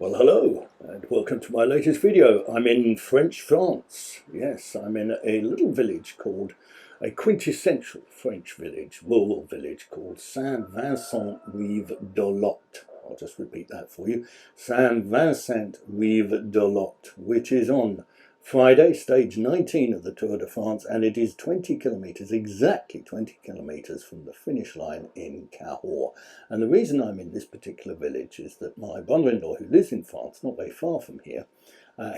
Well, hello and welcome to my latest video. I'm in French France. Yes, I'm in a little village called, a quintessential French village, rural village called Saint-Vincent-Rive-de-Lot. I'll just repeat that for you. Saint-Vincent-Rive-de-Lot, which is on Friday, stage 19 of the Tour de France, and it is 20 kilometres, exactly 20 kilometres from the finish line in Cahors. And the reason I'm in this particular village is that my brother-in-law, who lives in France, not very far from here,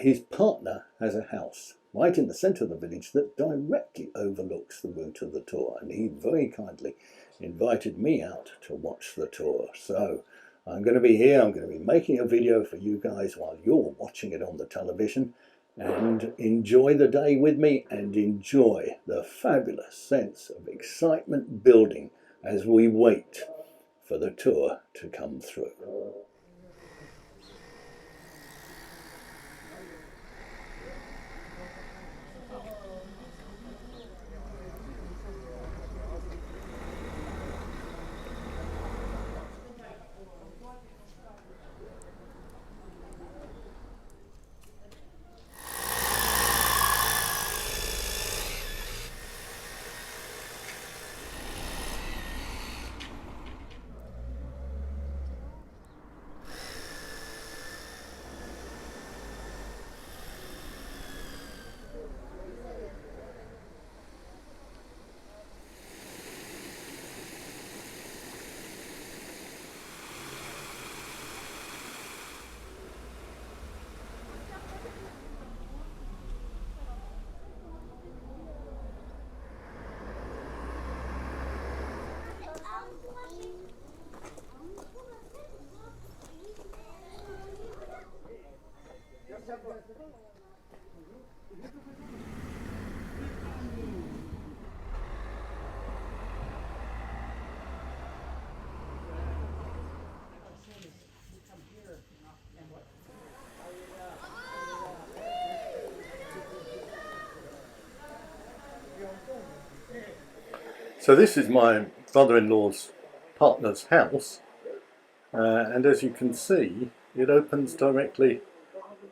his partner has a house right in the centre of the village that directly overlooks the route of the Tour, and he very kindly invited me out to watch the Tour. So I'm going to be here, I'm going to be making a video for you guys while you're watching it on the television, and enjoy the day with me and enjoy the fabulous sense of excitement building as we wait for the Tour to come through. So this is my brother-in-law's partner's house, and as you can see, it opens directly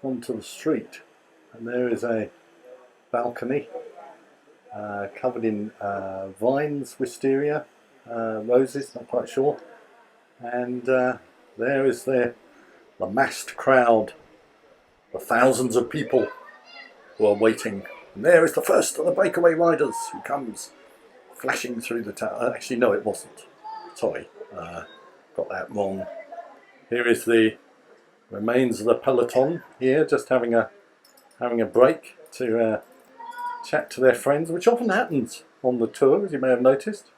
onto the street, and there is a balcony covered in vines, wisteria, roses, not quite sure, and there is the massed crowd, the thousands of people who are waiting, and there is the first of the breakaway riders who comes flashing through the town. Actually, no, it wasn't. Sorry, got that wrong. Here is the remains of the peloton here, just having a break to chat to their friends, which often happens on the Tour, as you may have noticed.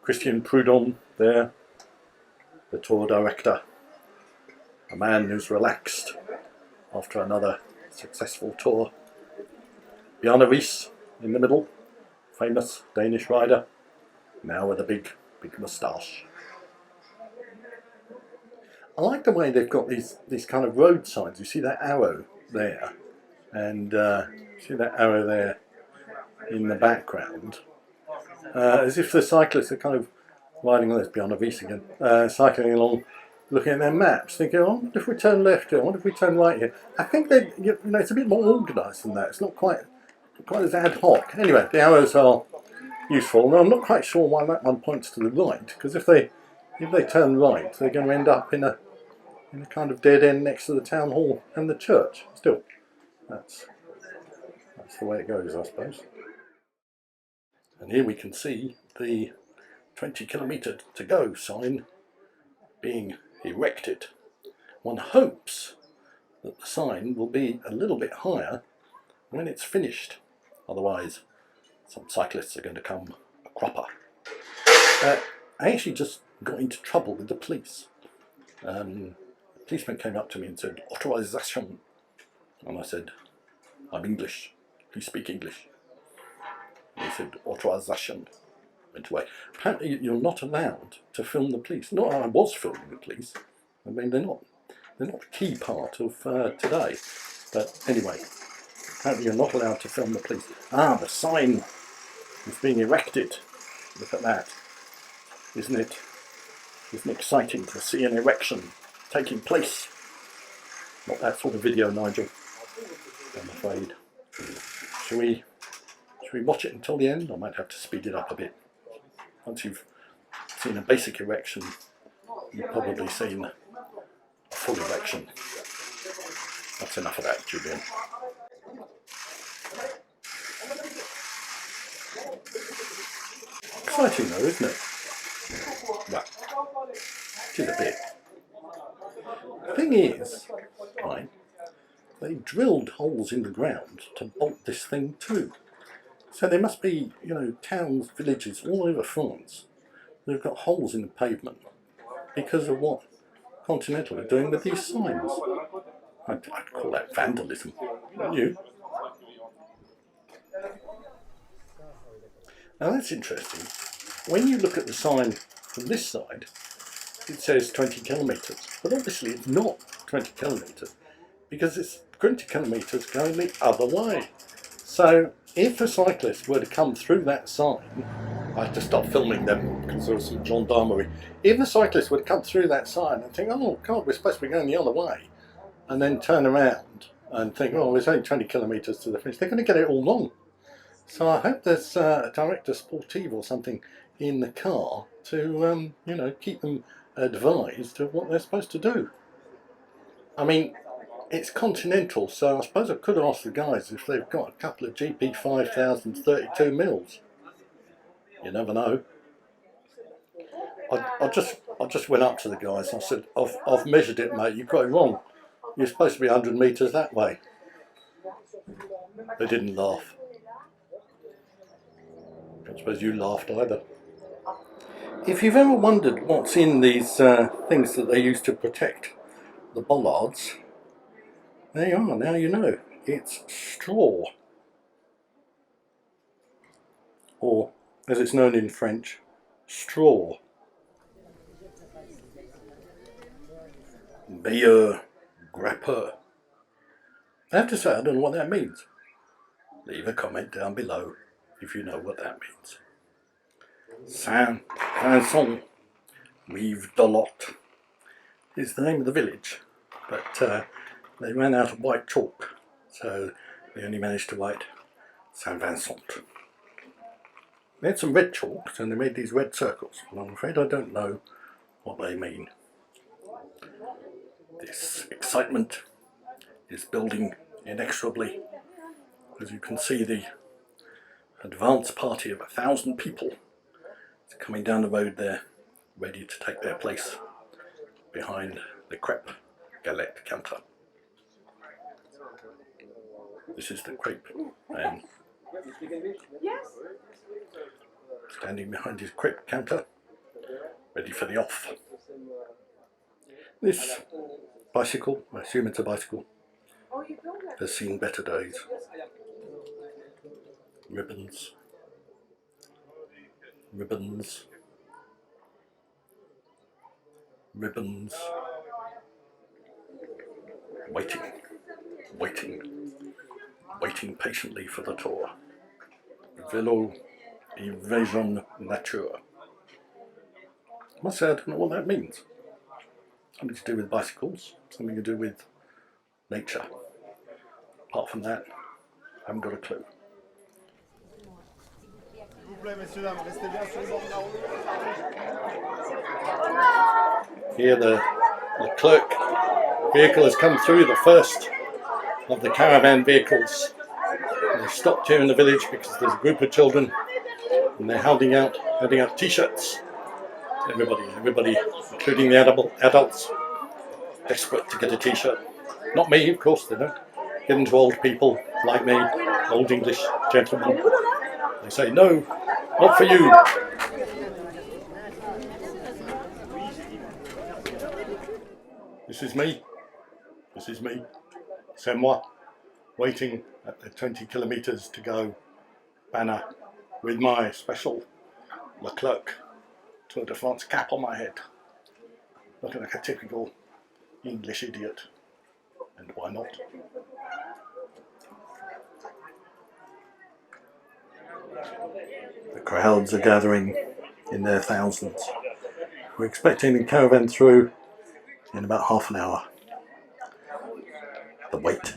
Christian Prudhomme there, the Tour director, a man who's relaxed after another successful Tour. Bjarne Riis in the middle, famous Danish rider, now with a big moustache. I like the way they've got these kind of road signs. You see that arrow there, and see that arrow there in the background, as if the cyclists are kind of riding on this, Bjarne Riis again, cycling along, looking at their maps, thinking, oh, what if we turn left here? What if we turn right here? I think that, you know, it's a bit more organised than that. It's not quite as ad hoc. Anyway, the arrows are useful. Now, I'm not quite sure why that one points to the right, because if they turn right, they're going to end up in a kind of dead end next to the town hall and the church. Still, that's the way it goes, I suppose. And here we can see the 20 kilometre to go sign being erected. One hopes that the sign will be a little bit higher when it's finished. Otherwise, some cyclists are going to come a cropper. I actually just got into trouble with the police. The policeman came up to me and said, "Authorization." And I said, "I'm English. Please speak English." And he said, "Authorization." Went away. Apparently, you're not allowed to film the police. No, I was filming the police. I mean, they're not a key part of today. But anyway, apparently you're not allowed to film the police. Ah, the sign is being erected. Look at that. Isn't it Isn't it exciting to see an erection taking place? Not that sort of video, Nigel, I'm afraid. Should we watch it until the end? I might have to speed it up a bit. Once you've seen a basic erection, you've probably seen a full erection. That's enough of that, Julian. Exciting though, isn't it? Well, it is a bit. The thing is, right, they drilled holes in the ground to bolt this thing to. So there must be, you know, towns, villages all over France that have got holes in the pavement because of what Continental are doing with these signs. I'd call that vandalism, wouldn't you? Now that's interesting. When you look at the sign from this side, it says 20 kilometres, but obviously it's not 20 kilometres because it's 20 kilometres going the other way. So if a cyclist were to come through that sign, I had to stop filming them because there was some gendarmerie. If a cyclist would come through that sign and think, oh God, we're supposed to be going the other way, and then turn around and think, oh, it's only 20 kilometres to the finish, they're going to get it all wrong. So I hope there's a director sportive or something in the car to, you know, keep them advised of what they're supposed to do. I mean, it's Continental, so I suppose I could ask the guys if they've got a couple of GP 5000s 32 mils. You never know. I just went up to the guys and I said, I've measured it, mate, you've got it wrong. You're supposed to be 100 metres that way. They didn't laugh. I don't suppose you laughed either. If you've ever wondered what's in these things that they use to protect the bollards, there you are, now you know. It's straw. Or, as it's known in French, straw. Meilleur grappeur. I have to say, I don't know what that means. Leave a comment down below if you know what that means. Saint-Vincent, Rive de Lot is the name of the village, but they ran out of white chalk, so they only managed to write Saint-Vincent. They had some red chalks and they made these red circles, and I'm afraid I don't know what they mean. This excitement is building inexorably. As you can see, the advance party of 1,000 people is coming down the road there, ready to take their place behind the crepe galette counter. This is the crepe man standing behind his crepe counter, ready for the off. This bicycle, I assume it's a bicycle, has seen better days. Ribbons, ribbons, ribbons, waiting patiently for the tour. Vélo Evasion Nature. I must say I don't know what that means. Something to do with bicycles, something to do with nature. Apart from that, I haven't got a clue. Here the clerk vehicle has come through, the first of the caravan vehicles. They stopped here in the village because there's a group of children and they're handing out t-shirts. Everybody, including the adults, desperate to get a t-shirt. Not me, of course, they don't. Given to old people like me, old English gentlemen. They say, no, not for you. This is me. C'est moi, waiting at the 20 kilometres to go banner with my special Leclerc Tour de France cap on my head. Looking like a typical English idiot. And why not? The crowds are gathering in their thousands We're expecting the caravan through in about half an hour. The wait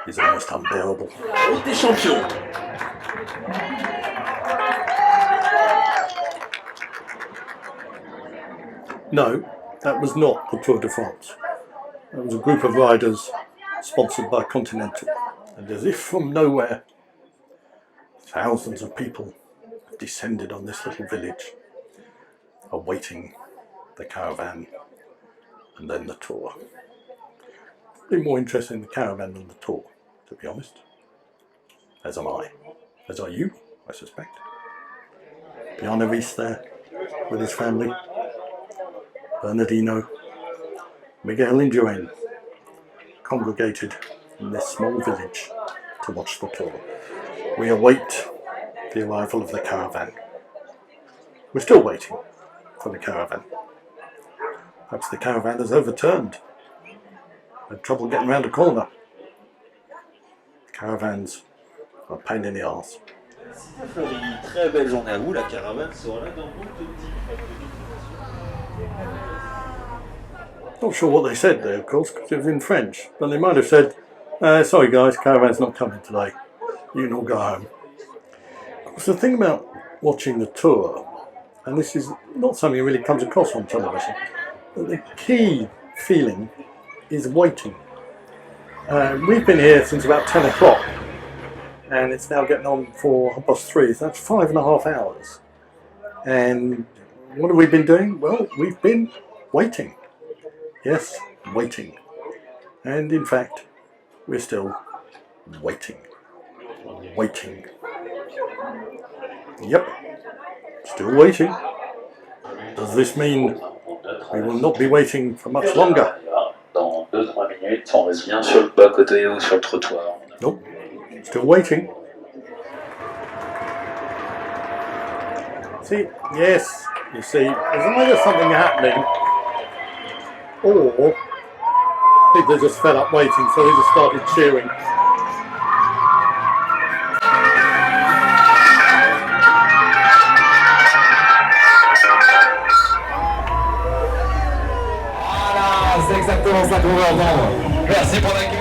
is almost unbearable. Route des champions. No, that was not the Tour de France. That was a group of riders sponsored by Continental. And as if from nowhere, thousands of people have descended on this little village, awaiting the caravan and then the tour. Probably more interested in the caravan than the tour, to be honest. As am I. As are you, I suspect. Piano Reese there with his family. Bernardino, Miguel and Joanne congregated in this small village to watch the tour. We await the arrival of the caravan. We're still waiting for the caravan. Perhaps the caravan has overturned. Had trouble getting around a corner. Caravans are a pain in the arse. Très belle journée à vous, la caravane sera là dans beaucoup de petits. Not sure what they said there, of course, because it was in French. But they might have said, sorry guys, caravan's not coming today. You can all go home. Of course, the thing about watching the tour, and this is not something that really comes across on television, but the key feeling is waiting. We've been here since about 10 o'clock, and it's now getting on for 3:30, so that's 5.5 hours. And what have we been doing? Well, we've been waiting. Yes, waiting. And in fact, we're still waiting. Waiting. Yep, still waiting. Does this mean we will not be waiting for much longer? Dans 2-3 minutes, on reste bien sur le bas-côté ou sur le trottoir. Nope, still waiting. See, yes, you see, there's either something happening or people are just fed up waiting, so they just started cheering. Voilà, c'est exactement ça qu'on veut entendre. Merci pour l'accueil.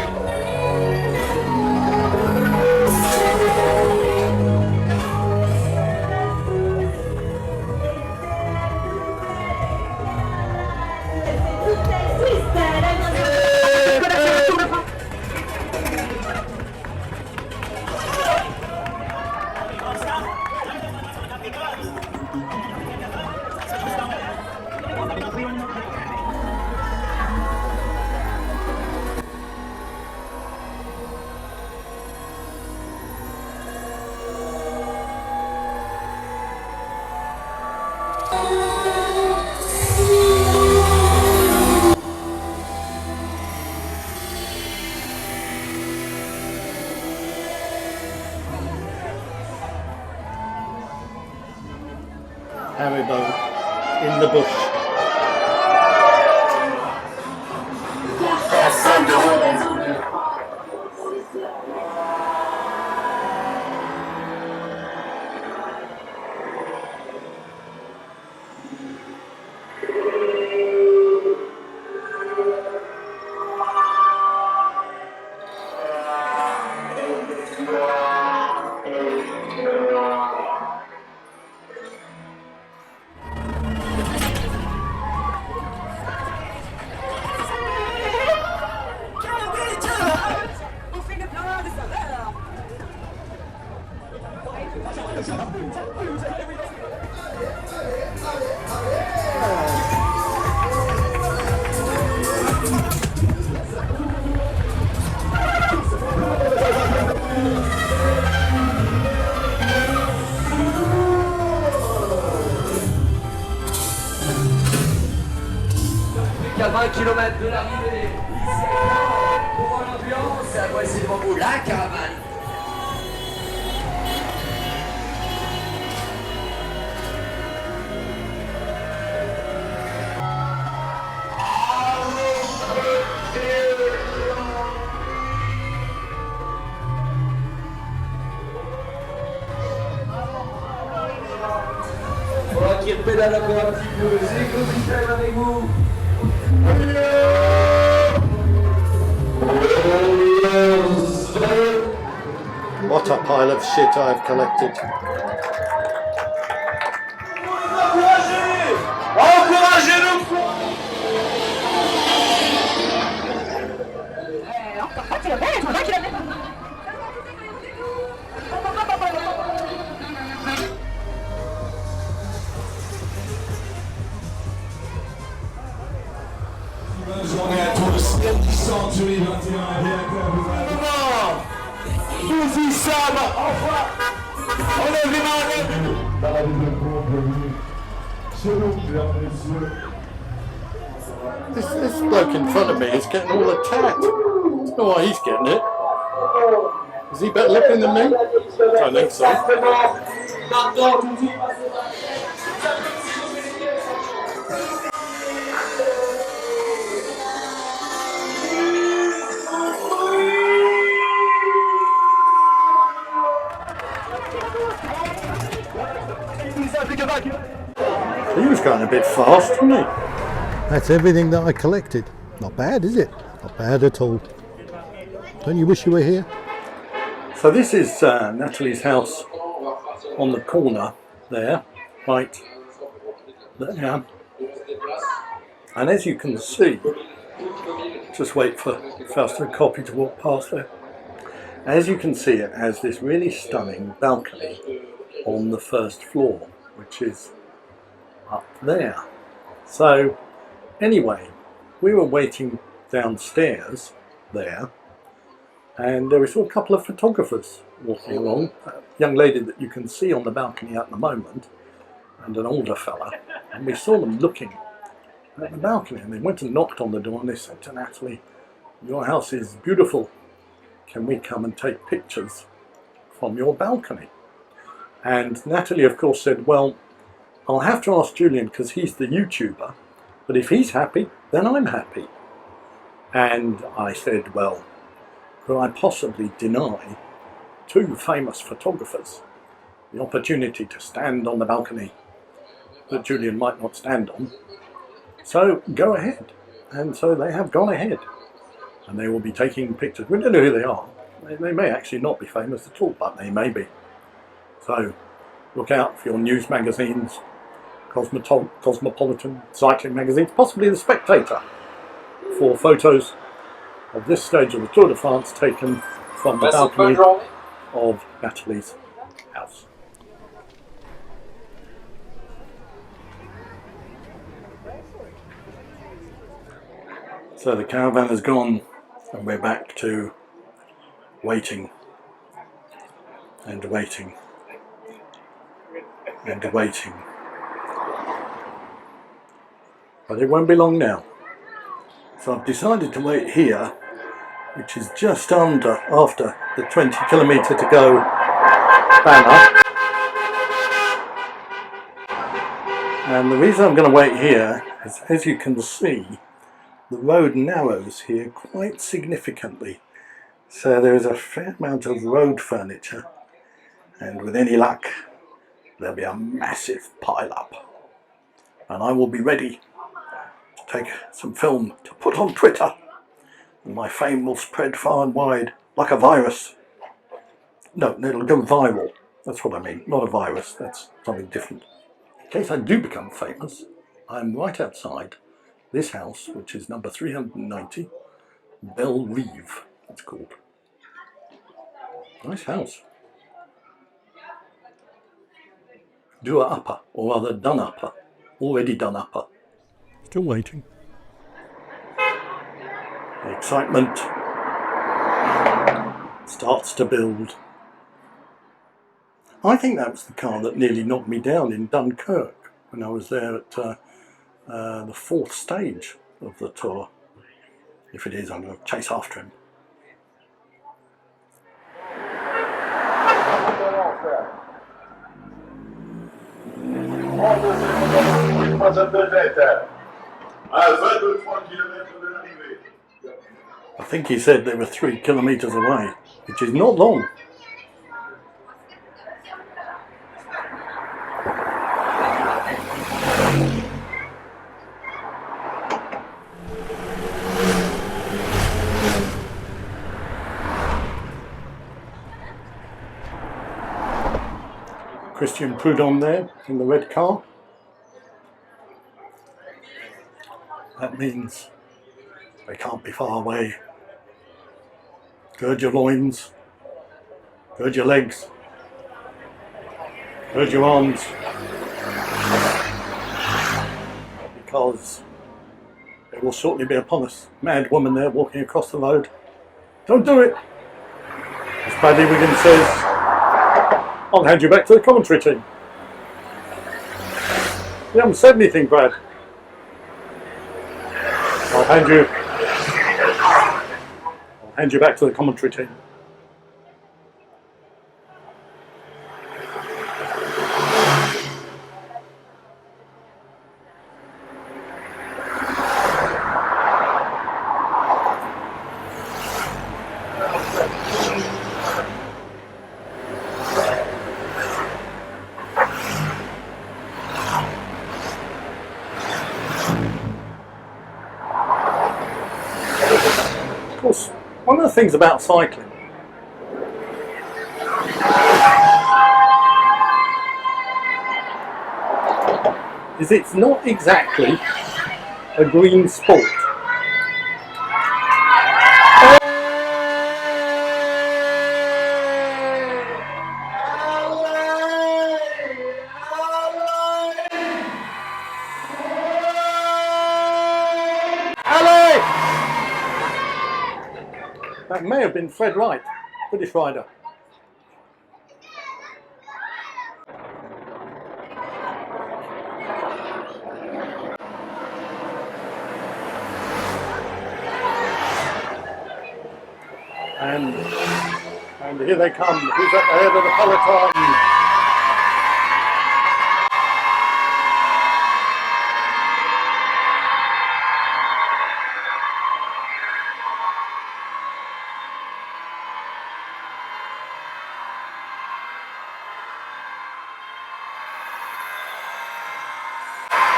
Haribo in the bush. À 20 km de l'arrivée. Pour l'ambiance, voici devant vous la caravane. Faudra qu'il pédale encore un petit peu. C'est l'écosystème avec vous. What a pile of shit I've collected. Encouragez-nous. Bonne journée à tous. Qui sont sur les 21 Vas-y Sam, enfin. On a vu dans la ville de Bourg, bienvenue chez nous, mesdames et messieurs. This bloke in front of me is getting all attacked. I don't know why he's getting it. Is he better looking than me? I think so. He was going a bit fast, wasn't he? That's everything that I collected. Not bad, is it? Not bad at all. Don't you wish you were here? So this is Natalie's house on the corner there, right there. And as you can see, just wait for faster copy to walk past there. As you can see, it has this really stunning balcony on the first floor, which is up there. So anyway, we were waiting downstairs there, and we saw a couple of photographers walking along. A young lady that you can see on the balcony at the moment, and an older fella, and we saw them looking at the balcony, and they went and knocked on the door, and they said to Natalie, "Your house is beautiful, can we come and take pictures from your balcony?" And Natalie of course said, "Well, I'll have to ask Julian because he's the YouTuber, but if he's happy, then I'm happy." And I said, well, could I possibly deny two famous photographers the opportunity to stand on the balcony that Julian might not stand on? So go ahead. And so they have gone ahead, and they will be taking pictures. We don't know who they are. They may actually not be famous at all, but they may be. So look out for your news magazines, Cosmopolitan, cycling magazines, possibly The Spectator, for photos of this stage of the Tour de France taken from the balcony of Natalie's house. So the caravan has gone, and we're back to waiting and waiting and waiting. But it won't be long now. So I've decided to wait here, which is just after the 20 kilometre to go banner. And the reason I'm going to wait here is, as you can see, the road narrows here quite significantly. So there is a fair amount of road furniture, and with any luck there'll be a massive pile up. And I will be ready to take some film to put on Twitter, and my fame will spread far and wide like a virus. No, it'll go viral. That's what I mean, not a virus, that's something different. In case I do become famous, I'm right outside this house, which is number 390, Belle Rive, it's called. Nice house. Do a upper, or rather done upper, already done upper. Still waiting. The excitement starts to build. I think that was the car that nearly knocked me down in Dunkirk when I was there at the fourth stage of the tour. If it is, I'm going to chase after him. I think he said they were 3 kilometres away, which is not long. Christian Prudhomme there in the red car. That means they can't be far away. Gird your loins, gird your legs, gird your arms, because they will shortly be upon us. Mad woman there walking across the road. Don't do it! As Paddy Wiggins says, I'll hand you back to the commentary team. You haven't said anything, Brad. I'll hand you back to the commentary team. Of course, one of the things about cycling is it's not exactly a green sport. That may have been Fred Wright, British rider. And here they come. Who's at the head of the peloton?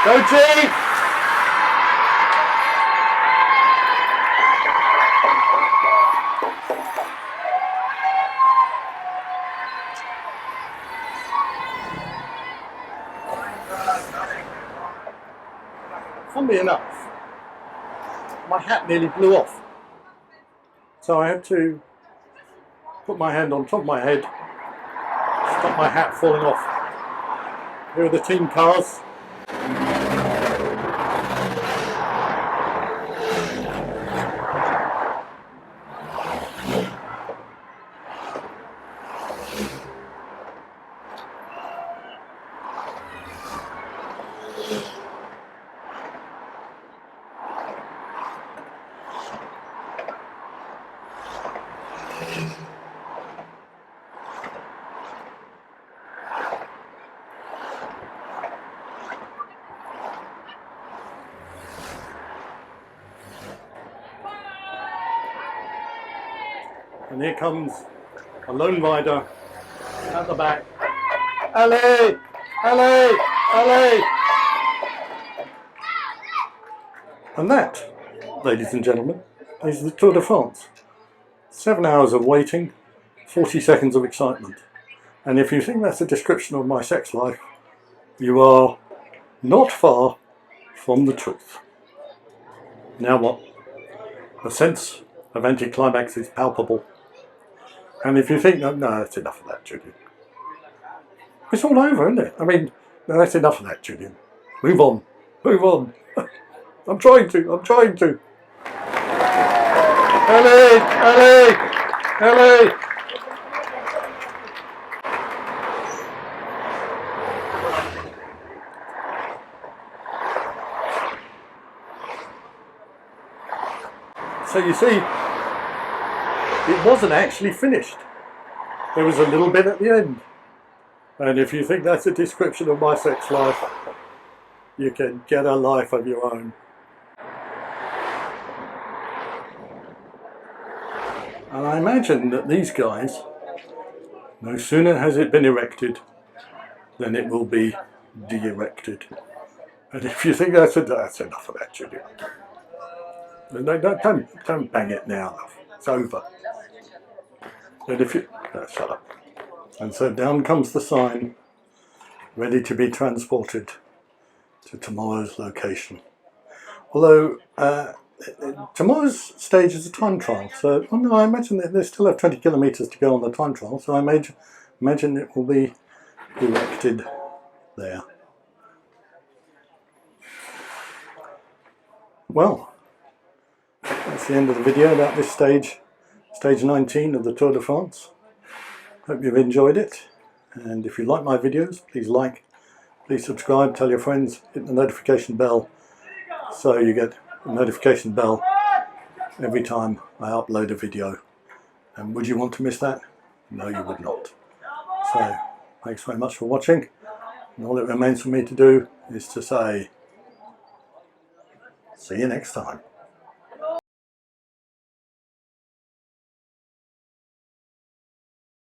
Go Chief! Funnily enough, my hat nearly blew off. So I had to put my hand on top of my head, stop my hat falling off. Here are the team cars. And here comes a lone rider at the back. Allez! Allez! Allez! And that, ladies and gentlemen, is the Tour de France. 7 hours of waiting, 40 seconds of excitement. And if you think that's a description of my sex life, you are not far from the truth. Now what? The sense of anticlimax is palpable. And if you think, no, that's enough of that, Julian. It's all over, isn't it? I mean, no, that's enough of that, Julian. Move on. Move on. I'm trying to. Allez! Allez! Allez! So you see, it wasn't actually finished. There was a little bit at the end. And if you think that's a description of my sex life, you can get a life of your own. And I imagine that these guys, no sooner has it been erected, than it will be de-erected. And if you think that's enough of that, Julian. No, don't bang it now. It's over. And if you shut up. And so down comes the sign ready to be transported to tomorrow's location. Although tomorrow's stage is a time trial, so no, I imagine that they still have 20 kilometres to go on the time trial, so I imagine it will be erected there. Well, that's the end of the video about this stage 19 of the Tour de France. Hope you've enjoyed it, and if you like my videos, please subscribe, tell your friends, hit the notification bell so you get a notification bell every time I upload a video. And would you want to miss that? No, you would not. So, thanks very much for watching, and all it remains for me to do is to say, see you next time.